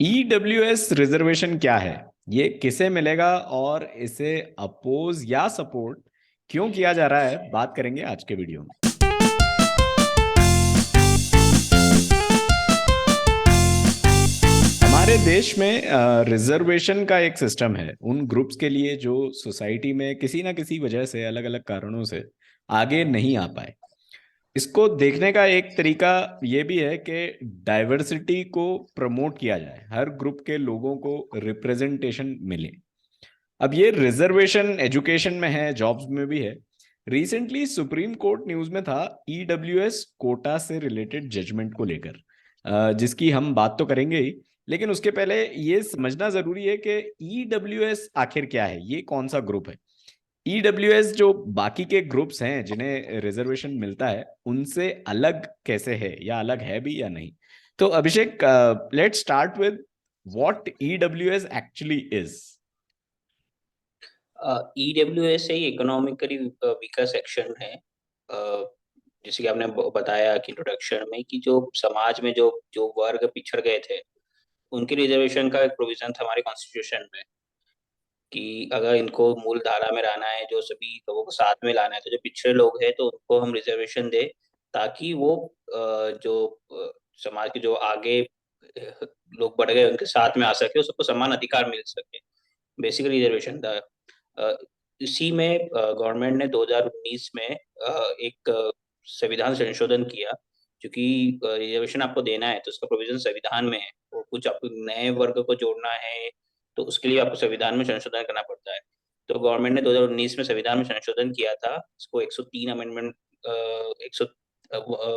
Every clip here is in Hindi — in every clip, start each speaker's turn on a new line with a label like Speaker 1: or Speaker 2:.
Speaker 1: ईडब्ल्यूएस रिजर्वेशन क्या है, ये किसे मिलेगा और इसे अपोज या सपोर्ट क्यों किया जा रहा है, बात करेंगे आज के वीडियो में। हमारे देश में रिजर्वेशन का एक सिस्टम है उन ग्रुप्स के लिए जो सोसाइटी में किसी ना किसी वजह से, अलग अलग कारणों से आगे नहीं आ पाए। इसको देखने का एक तरीका ये भी है कि डाइवर्सिटी को प्रमोट किया जाए, हर ग्रुप के लोगों को रिप्रेजेंटेशन मिले। अब ये रिजर्वेशन एजुकेशन में है, जॉब्स में भी है। रिसेंटली सुप्रीम कोर्ट न्यूज में था ईडब्ल्यूएस कोटा से रिलेटेड जजमेंट को लेकर, जिसकी हम बात तो करेंगे ही। लेकिन उसके पहले ये समझना जरूरी है कि ईडब्ल्यूएस आखिर क्या है, ये कौन सा ग्रुप है। ईडब्ल्यूएस जो बाकी के ग्रुप्स हैं जिन्हें रिजर्वेशन मिलता है उनसे अलग कैसे है, या अलग है भी या नहीं। तो Abhishek, let's start with what EWS actually is.
Speaker 2: EWS एक इकोनॉमिकली वीकर सेक्शन है। जैसे कि आपने बताया कि इंट्रोडक्शन में कि जो समाज में जो जो वर्ग पिछड़ गए थे उनके रिजर्वेशन का एक प्रोविजन था हमारे कॉन्स्टिट्यूशन में कि अगर इनको मूल धारा में लाना है, जो सभी लोगों को साथ में लाना है, तो जो पिछड़े लोग हैं तो उनको हम रिजर्वेशन दे, ताकि वो जो समाज के जो आगे लोग बढ़ गए उनके साथ में आ सके, सबको समान अधिकार मिल सके। बेसिकली रिजर्वेशन था। अ, इसी में गवर्नमेंट ने 2019 में एक संविधान संशोधन किया, क्योंकि रिजर्वेशन आपको देना है तो उसका प्रोविजन संविधान में है। वो कुछ आपको नए वर्ग को जोड़ना है तो उसके लिए आपको संविधान में संशोधन करना पड़ता है। तो गवर्नमेंट ने 2019 में संविधान में संशोधन किया था। इसको 103 अमेंडमेंट, 100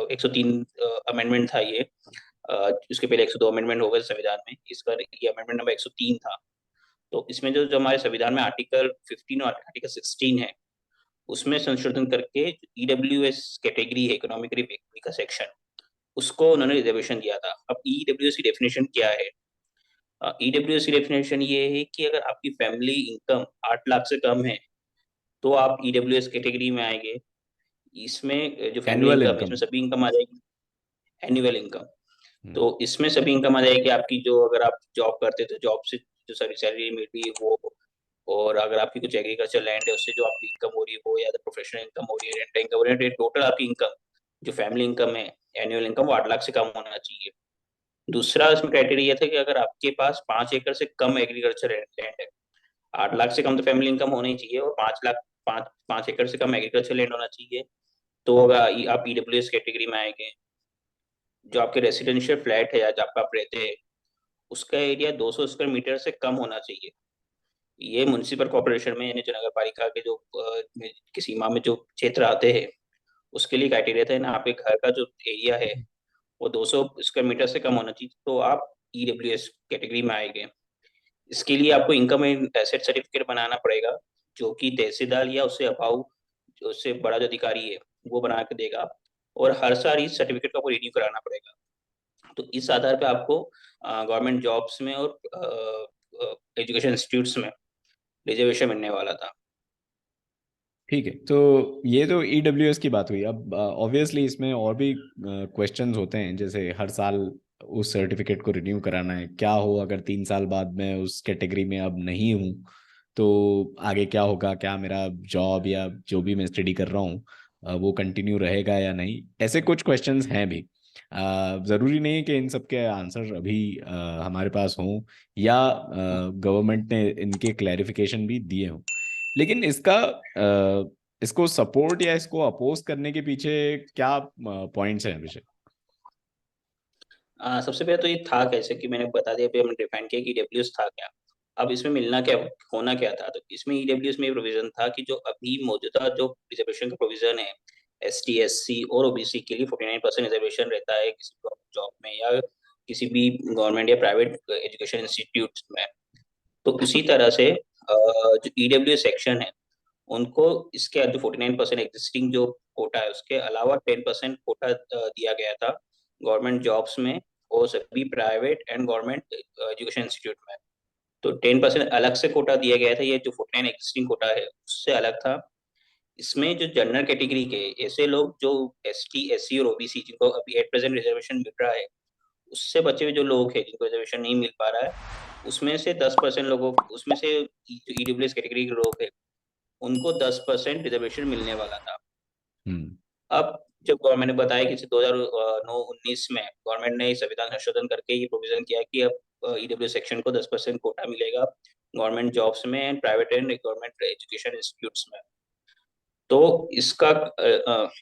Speaker 2: 103 अमेंडमेंट था ये। इसके पहले 102 अमेंडमेंट हो गए संविधान में, इस बार ये अमेंडमेंट नंबर 103 था। तो इसमें जो जो हमारे संविधान में आर्टिकल 15 और आर्टिकल 16 है, उसमें संशोधन करके ईडब्ल्यूएस कैटेगरी है, इकोनॉमिकली वीकर सेक्शन, उसको उन्होंने रिजर्वेशन दिया था। अब ईडब्ल्यूएस की डेफिनेशन क्या है? ईडब्ल्यूएस की डेफिनेशन ये है कि अगर आपकी फैमिली इनकम 8 लाख से कम है तो आप ईडब्ल्यूएस कैटेगरी में आएंगे। इसमें जो फैमिली
Speaker 1: एनुअल
Speaker 2: इनकम है,
Speaker 1: इनकम।
Speaker 2: इसमें सभी इनकम आ जाएगी, एनुअल इनकम। तो इसमें सभी इनकम आ जाएगी आपकी, जो अगर आप जॉब करते हो तो जॉब से जो सारी सैलरी मिलती है वो, और अगर आपकी कुछ एग्रीकल्चर लैंड है उससे जो आपकी इनकम हो रही है वो, या तो प्रोफेशनल इनकम हो रही है, रेंट इनकम हो रही है, टोटल आपकी इनकम जो फैमिली इनकम है, एनुअल इनकम, वो 8 लाख से कम होना चाहिए। दूसरा इसमें क्राइटेरिया था कि अगर आपके पास 5 एकड़ से कम एग्रीकल्चर लैंड है, 8 लाख से कम तो फैमिली इनकम होना ही चाहिए, और 5 लाख, 5 एकड़ से कम एग्रीकल्चर लैंड होना चाहिए, तो अगर आप ईडब्ल्यूएस कैटेगरी में आएंगे। जो आपके रेसिडेंशियल फ्लैट है या जहाँ पे आप रहते हैं, उसका एरिया 200 स्क्वायर मीटर से कम होना चाहिए। ये म्युनिसिपल कॉर्पोरेशन में, यानी जो नगर पालिका के जो की सीमा में जो क्षेत्र आते हैं, उसके लिए क्राइटेरिया था ना, आपके घर का जो एरिया है वो 200 स्क्वायर मीटर से कम होना चाहिए, तो आप ईडब्ल्यूएस कैटेगरी में आएंगे। इसके लिए आपको इनकम एंड एसेट सर्टिफिकेट बनाना पड़ेगा, जो कि तहसीलदार या उससे अभाव, जो उससे बड़ा जो अधिकारी है वो बना के देगा, और हर साल इस सर्टिफिकेट को आपको रिन्यू कराना पड़ेगा। तो इस आधार पे आपको गवर्नमेंट जॉब्स में और एजुकेशन इंस्टीट्यूट्स में रिजर्वेशन मिलने वाला था।
Speaker 1: ठीक है, तो ये तो ईडब्ल्यूएस की बात हुई। अब ऑब्वियसली इसमें और भी क्वेश्चंस होते हैं, जैसे हर साल उस सर्टिफिकेट को रिन्यू कराना है। क्या हो अगर 3 साल बाद मैं उस कैटेगरी में अब नहीं हूँ, तो आगे क्या होगा? क्या मेरा जॉब या जो भी मैं स्टडी कर रहा हूँ वो कंटिन्यू रहेगा या नहीं? ऐसे कुछ क्वेश्चंस हैं भी। ज़रूरी नहीं है कि इन सब के आंसर अभी हमारे पास हों, या गवर्नमेंट ने इनके क्लैरिफिकेशन भी दिए हों। लेकिन इसको सपोर्ट या इसको अपोज करने के पीछे क्या पॉइंट्स हैं अभिषेक?
Speaker 2: सबसे पहले तो ये था कैसे, कि मैंने बता दिया, हमने डिफाइन किया कि ईडब्ल्यूएस था क्या। अब इसमें मिलना क्या, होना क्या था। तो इसमें ईडब्ल्यूएस में प्रोविजन था कि जो अभी मौजूदा जो रिजर्वेशन का प्रोविजन है, एसटी, एससी और ओबीसी के लिए 49% रिजर्वेशन रहता है किसी जॉब में या किसी भी गवर्नमेंट या प्राइवेट एजुकेशन इंस्टीट्यूट में। तो उसी तरह से जो ईडब्ल्यू सेक्शन है, उनको इसके जो 49% एग्जिस्टिंग जो कोटा है उसके अलावा 10% कोटा दिया गया था गवर्नमेंट जॉब्स में और सभी private and government education institute में। तो 10% अलग से कोटा दिया गया था। ये जो 49 एग्जिस्टिंग कोटा है उससे अलग था। इसमें जो जनरल कैटेगरी के ऐसे लोग जो एस टी, एस सी और ओबीसी, जिनको अभी एट प्रेजेंट रिजर्वेशन मिल रहा है, उससे बचे हुए जो लोग हैं जिनको रिजर्वेशन नहीं मिल पा रहा है, उसमें से 10% लोगों, उसमें से जो ईडब्ल्यूएस कैटेगरी के लोग हैं उनको 10% रिजर्वेशन मिलने वाला था।
Speaker 1: हम्म।
Speaker 2: अब जब गवर्नमेंट ने बताया कि 2009-19 में गवर्नमेंट ने संविधान संशोधन करके ये प्रोविजन किया कि अब ईडब्ल्यू सेक्शन को 10% कोटा मिलेगा गवर्नमेंट जॉब्स में and private and government education institutes में। तो इसका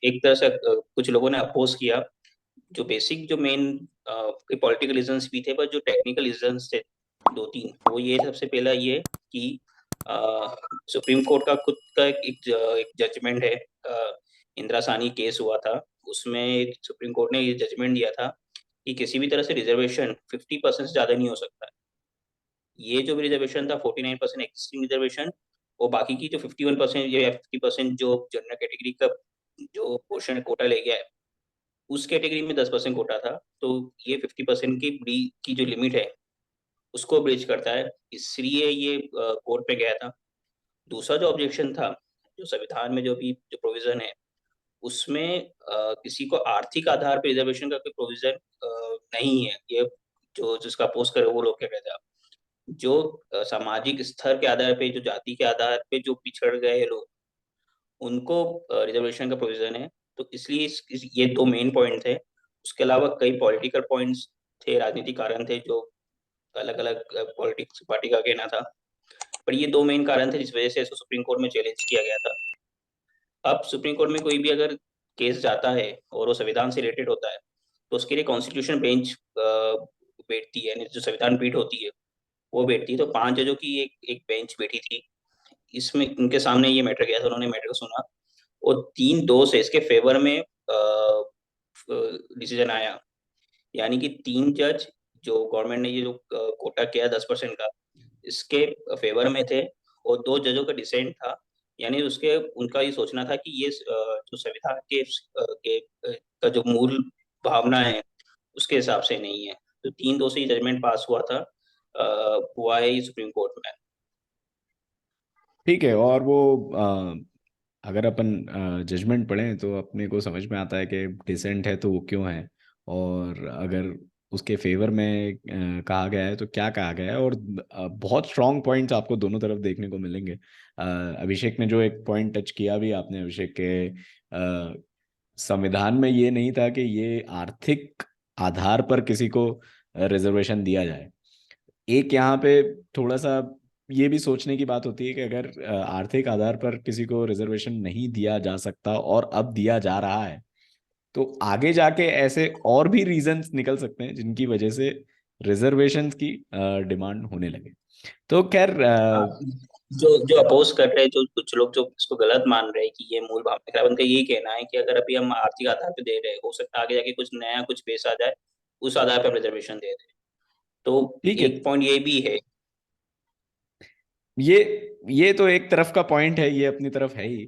Speaker 2: एक तरह से कुछ लोगों ने अपोज किया। जो बेसिक जो मेन पॉलिटिकल रीजंस भी थे, पर जो टेक्निकल रीजंस थे दो तीन, वो ये सबसे पहला ये कि सुप्रीम कोर्ट का खुद का एक जजमेंट है। इंदिरा साहनी केस हुआ था, उसमें सुप्रीम कोर्ट ने ये जजमेंट दिया था कि किसी भी तरह से रिजर्वेशन 50% से ज्यादा नहीं हो सकता है। ये जो भी रिजर्वेशन था 49% एक्सिस्टिंग रिजर्वेशन, और बाकी की जो 51% या 50% जो जनरल कैटेगरी का जो पोर्शन कोटा ले गया है, उस कैटेगरी में 10% कोटा था। तो ये 50% की जो लिमिट है उसको ब्रीच करता है, इसलिए ये कोर्ट पे गया था। दूसरा जो ऑब्जेक्शन था, जो संविधान में जो भी जो प्रोविजन है उसमें किसी को आर्थिक आधार पर रिजर्वेशन का कोई प्रोविजन नहीं है। ये जो जिसका अपोज करे वो लोग क्या कहते हैं, जो सामाजिक स्तर के आधार पे, जो जाति के आधार पे जो पिछड़ गए लोग, उनको रिजर्वेशन का प्रोविजन है। तो इसलिए ये दो मेन पॉइंट थे। उसके अलावा कई पॉलिटिकल पॉइंट्स थे, राजनीतिक कारण थे, जो अलग अलग पॉलिटिक्स पार्टी का कहना था। पर ये दो मेन कारण थे जिस वजह से इसको सुप्रीम कोर्ट में चैलेंज किया गया था। अब सुप्रीम कोर्ट में कोई भी अगर केस जाता है और वो संविधान से रिलेटेड होता है, तो उसके लिए कॉन्स्टिट्यूशन बेंच बैठती है, यानी जो संविधान पीठ होती है वो बैठती है। तो 5 जजों की एक एक बेंच बैठी थी। इसमें उनके सामने ये मैटर गया था, उन्होंने मैटर को सुना और 3-2 से इसके फेवर में डिसीजन आया। यानी कि 3 जज, जो गवर्नमेंट ने ये जो कोटा किया 10% का, इसके फेवर में थे, और 2 जजों का डिसेंट था। यानी उसके उनका ये सोचना था कि ये जो संविधान का जो मूल भावना है उसके हिसाब से नहीं है। तो 3-2 से ये जजमेंट पास हुआ था, हुआ है ये सुप्रीम कोर्ट में।
Speaker 1: ठीक है। और वो अगर अपन जजमेंट पढ़ें तो अपने को समझ में आता है कि डिसेंट है तो वो क्यों है, और अगर उसके फेवर में कहा गया है तो क्या कहा गया है। और बहुत स्ट्रांग पॉइंट्स आपको दोनों तरफ देखने को मिलेंगे। अभिषेक ने जो एक पॉइंट टच किया भी, आपने अभिषेक के संविधान में ये नहीं था कि ये आर्थिक आधार पर किसी को रिजर्वेशन दिया जाए। एक यहाँ पे थोड़ा सा ये भी सोचने की बात होती है कि अगर आर्थिक आधार पर किसी को रिजर्वेशन नहीं दिया जा सकता और अब दिया जा रहा है, तो आगे जाके ऐसे और भी रीजंस निकल सकते हैं जिनकी वजह से रिजर्वेशंस की डिमांड होने लगे। तो खैर
Speaker 2: हाँ, जो जो अपोज कर रहे हैं, जो कुछ लोग जो इसको गलत मान रहे हैं कि ये मूल भावना खराब, उनका यही कहना है कि अगर अभी हम आर्थिक आधार पे दे रहे हैं, हो सकता है आगे जाके कुछ नया कुछ पेश आ जाए, उस आधार पर हम रिजर्वेशन दे दें। तो
Speaker 1: ठीक है।
Speaker 2: एक पॉइंट ये भी है।
Speaker 1: ये ये तो एक तरफ का पॉइंट है, ये अपनी तरफ है ही।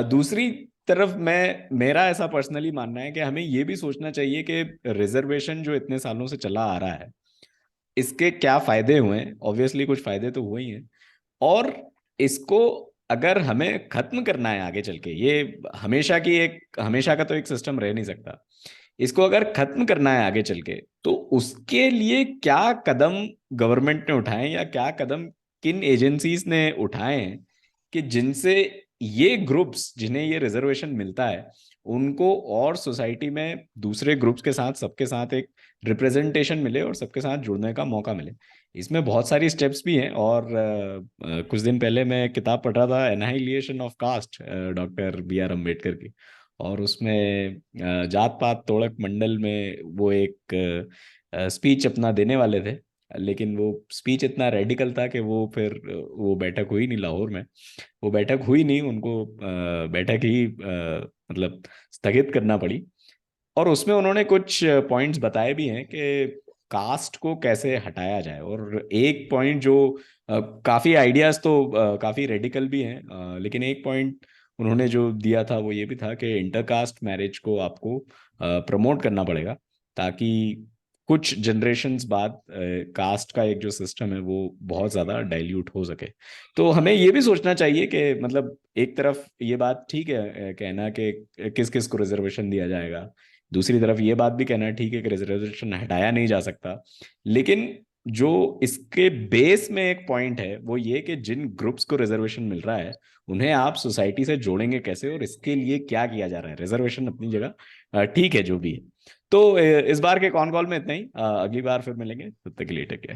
Speaker 1: दूसरी तरफ मैं मेरा ऐसा पर्सनली मानना है कि हमें ये भी सोचना चाहिए कि रिजर्वेशन जो इतने सालों से चला आ रहा है, इसके क्या फायदे हुए हैं। ऑब्वियसली कुछ फायदे तो हुए ही हैं, और इसको अगर हमें खत्म करना है आगे चल के, ये हमेशा का तो एक सिस्टम रह नहीं सकता। इसको अगर खत्म करना है आगे चल के, तो उसके लिए क्या कदम गवर्नमेंट ने उठाए, या क्या कदम किन एजेंसीज ने उठाए हैं कि जिनसे ये ग्रुप्स जिन्हें ये रिजर्वेशन मिलता है उनको और सोसाइटी में दूसरे ग्रुप्स के साथ, सबके साथ एक रिप्रेजेंटेशन मिले और सबके साथ जुड़ने का मौका मिले। इसमें बहुत सारी स्टेप्स भी हैं। और कुछ दिन पहले मैं एक किताब पढ़ रहा था, annihilation of caste, doctor B.R. Ambedkar की। और उसमें जात पात तोड़क मंडल में वो एक स्पीच अपना देने वाले थे, लेकिन वो स्पीच इतना रेडिकल था कि वो फिर वो बैठक हुई नहीं लाहौर में। वो बैठक हुई नहीं, उनको बैठक ही मतलब स्थगित करना पड़ी। और उसमें उन्होंने कुछ पॉइंट्स बताए भी हैं कि कास्ट को कैसे हटाया जाए। और एक पॉइंट जो काफी आइडियाज तो काफी रेडिकल भी हैं, लेकिन एक पॉइंट उन्होंने जो दिया था वो ये भी था कि इंटरकास्ट मैरिज को आपको प्रमोट करना पड़ेगा, ताकि कुछ जनरेशन्स बाद कास्ट का एक जो सिस्टम है वो बहुत ज़्यादा डाइल्यूट हो सके। तो हमें ये भी सोचना चाहिए कि मतलब एक तरफ ये बात ठीक है कहना कि किस किस को रिजर्वेशन दिया जाएगा, दूसरी तरफ ये बात भी कहना ठीक है कि रिजर्वेशन हटाया नहीं जा सकता, लेकिन जो इसके बेस में एक पॉइंट है वो ये कि जिन ग्रुप्स को रिजर्वेशन मिल रहा है उन्हें आप सोसाइटी से जोड़ेंगे कैसे, और इसके लिए क्या किया जा रहा है। रिजर्वेशन अपनी जगह ठीक है जो भी है। तो इस बार के कॉन कॉल में इतना ही, अगली बार फिर मिलेंगे, तब तक के लिए टेक केयर।